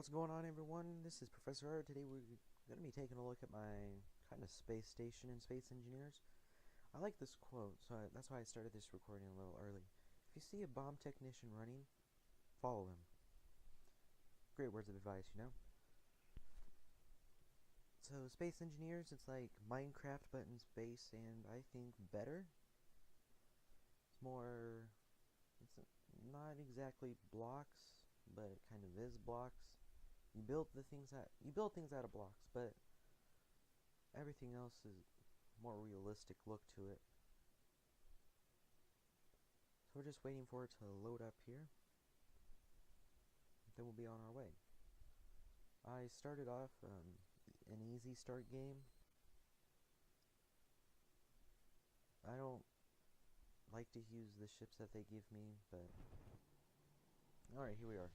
What's going on, everyone? This is Professor Art. Today we're going to be taking a look at my kind of space station in Space Engineers. I like this quote, so that's why I started this recording a little early. If you see a bomb technician running, follow him. Great words of advice, you know? So Space Engineers, it's like Minecraft but in space, and I think better. It's more... it's not exactly blocks, but it kind of is blocks. You build things out of blocks, but everything else is more realistic look to it. So we're just waiting for it to load up here. Then we'll be on our way. I started off an easy start game. I don't like to use the ships that they give me, but alright, here we are.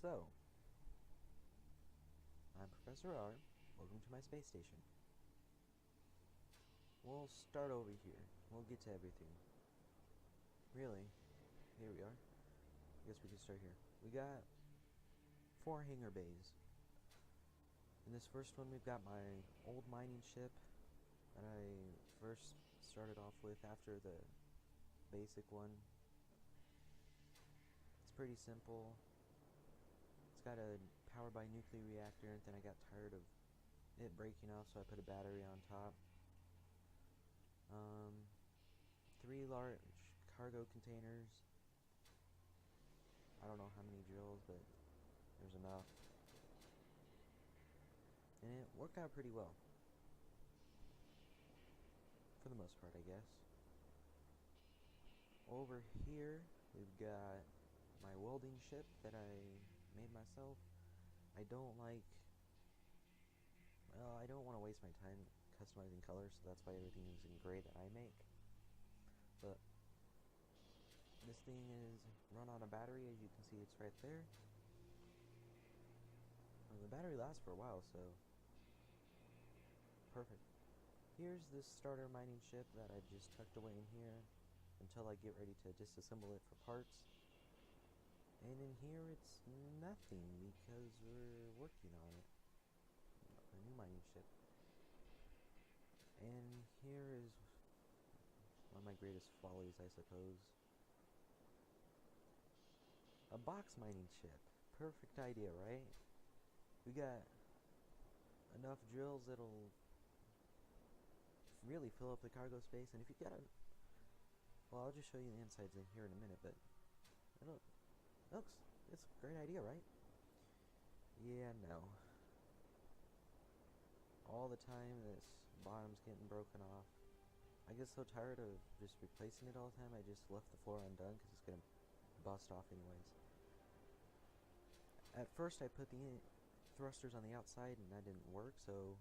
So, I'm Professor R. Welcome to my space station. We'll start over here. We'll get to everything. Really, here we are. I guess we can start here. We got 4 hangar bays. In this first one, we've got my old mining ship that I first started off with after the basic one. It's pretty simple. It's got a powered by nuclear reactor, and then I got tired of it breaking off, so I put a battery on top. 3 large cargo containers. I don't know how many drills, but there's enough. And it worked out pretty well. For the most part, I guess. Over here, we've got my welding ship that I made myself. I don't want to waste my time customizing colors, so that's why everything is in gray that I make. But this thing is run on a battery, as you can see it's right there. And the battery lasts for a while, so perfect. Here's this starter mining ship that I just tucked away in here until I get ready to disassemble it for parts. And in here it's nothing because we're working on it. A new mining ship. And here is one of my greatest follies, I suppose. A box mining ship. Perfect idea, right? We got enough drills that'll really fill up the cargo space, and if you got a... well, I'll just show you the insides in here in a minute, but it's a great idea, right? Yeah, no. All the time this bottom's getting broken off. I get so tired of just replacing it all the time, I just left the floor undone because it's gonna bust off anyways. At first I put the thrusters on the outside and that didn't work, so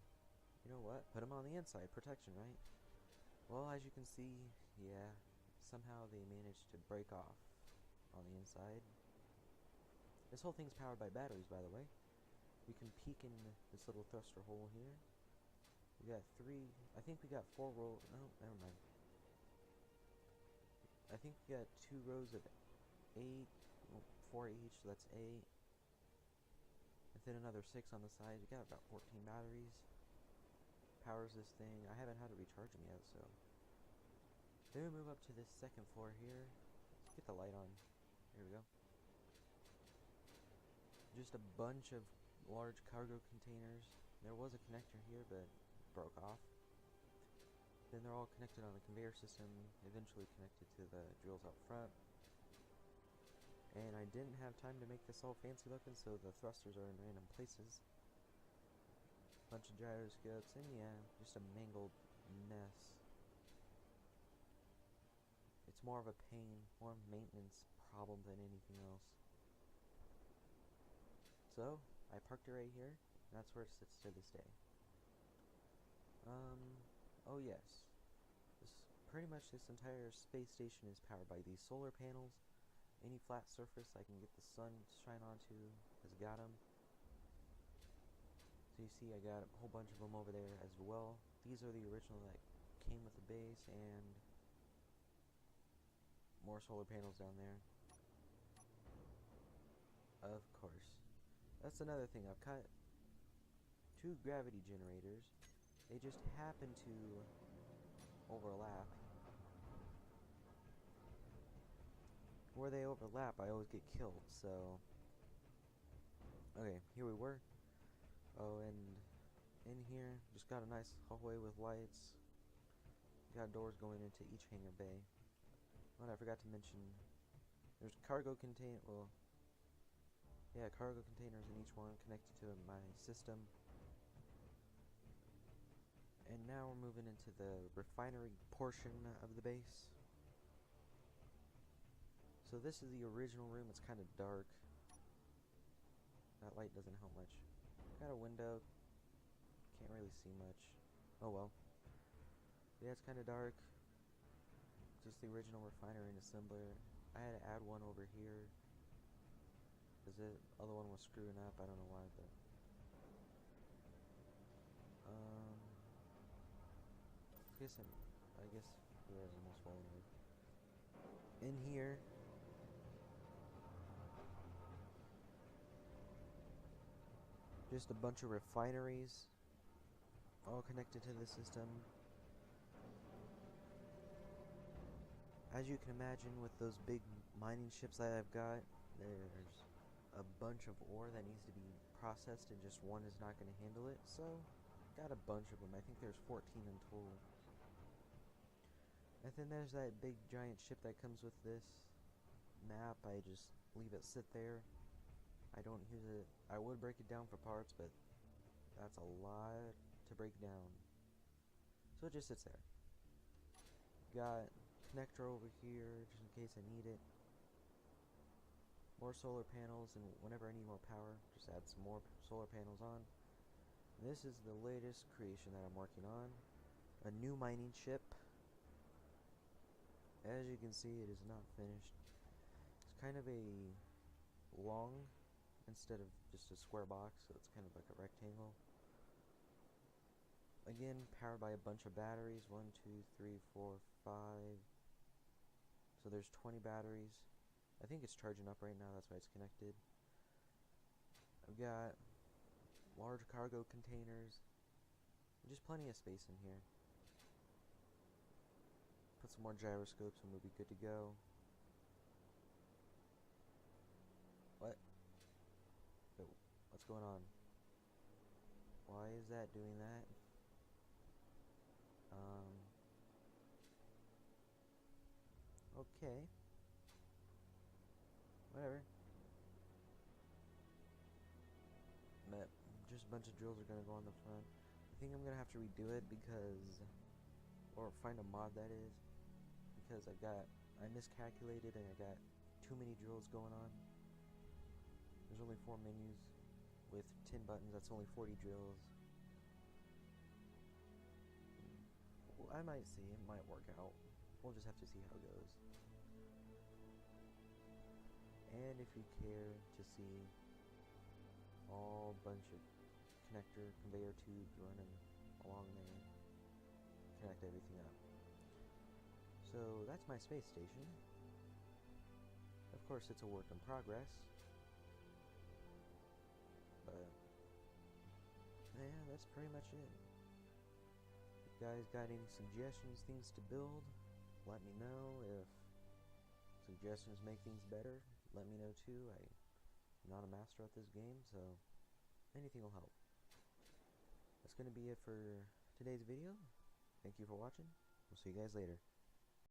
you know what? Put them on the inside, protection, right? Well, as you can see, yeah, somehow they managed to break off on the inside. This whole thing's powered by batteries, by the way. We can peek in this little thruster hole here. We got 3, I think we got 4 rows, no, never mind. I think we got 2 rows of 8, well, 4 each, so that's 8. And then another 6 on the side. We got about 14 batteries. Powers this thing. I haven't had to recharge them yet, so. Then we move up to this second floor here. Let's get the light on. Here we go. Just a bunch of large cargo containers. There was a connector here, but broke off. Then they're all connected on a conveyor system, eventually connected to the drills out front. And I didn't have time to make this all fancy looking, so the thrusters are in random places. Bunch of gyroscopes, and yeah, just a mangled mess. It's more of a pain, more maintenance problem than anything else. So, I parked it right here, and that's where it sits to this day. Oh yes. Pretty much this entire space station is powered by these solar panels. Any flat surface I can get the sun to shine onto has got them. So you see I got a whole bunch of them over there as well. These are the original that came with the base, and more solar panels down there. Of course. That's another thing. I've cut 2 gravity generators. They just happen to overlap. Where they overlap, I always get killed, so... Okay, here we were. Oh, and in here, just got a nice hallway with lights. Got doors going into each hangar bay. Oh, and I forgot to mention, there's cargo container, well, yeah, cargo containers in each one connected to my system. And now we're moving into the refinery portion of the base. So this is the original room. It's kind of dark. That light doesn't help much. Got a window. Can't really see much. Oh well. Yeah, it's kind of dark. Just the original refinery and assembler. I had to add one over here because the other one was screwing up. I don't know why, but I guess we're almost falling over. In here, just a bunch of refineries, all connected to the system. As you can imagine, with those big mining ships that I've got, there's a bunch of ore that needs to be processed, and just one is not going to handle it. So, got a bunch of them. I think there's 14 in total. And then there's that big giant ship that comes with this map. I just leave it sit there. I don't use it. I would break it down for parts, but that's a lot to break down. So it just sits there. Got connector over here, just in case I need it. More solar panels, and whenever I need more power, just add some more solar panels on. This is the latest creation that I'm working on. A new mining ship. As you can see, it is not finished. It's kind of a long instead of just a square box, so it's kind of like a rectangle. Again, powered by a bunch of batteries. 1, 2, 3, 4, 5. So there's 20 batteries. I think it's charging up right now, that's why it's connected. I've got large cargo containers. Just plenty of space in here. Put some more gyroscopes and we'll be good to go. What? Oh, what's going on? Why is that doing that? Okay. Whatever. But just a bunch of drills are gonna go on the front. I think I'm gonna have to redo it because, or find a mod that is, because I miscalculated and I got too many drills going on. There's only 4 menus with 10 buttons. That's only 40 drills. Well, I might see. It might work out. We'll just have to see how it goes. And if you care to see all bunch of connector conveyor tubes running along there, connect everything up. So that's my space station. Of course, it's a work in progress. But yeah, that's pretty much it. If you guys got any suggestions, things to build, let me know. If suggestions make things better, let me know too. I'm not a master at this game, so anything will help. That's going to be it for today's video. Thank you for watching. We'll see you guys later.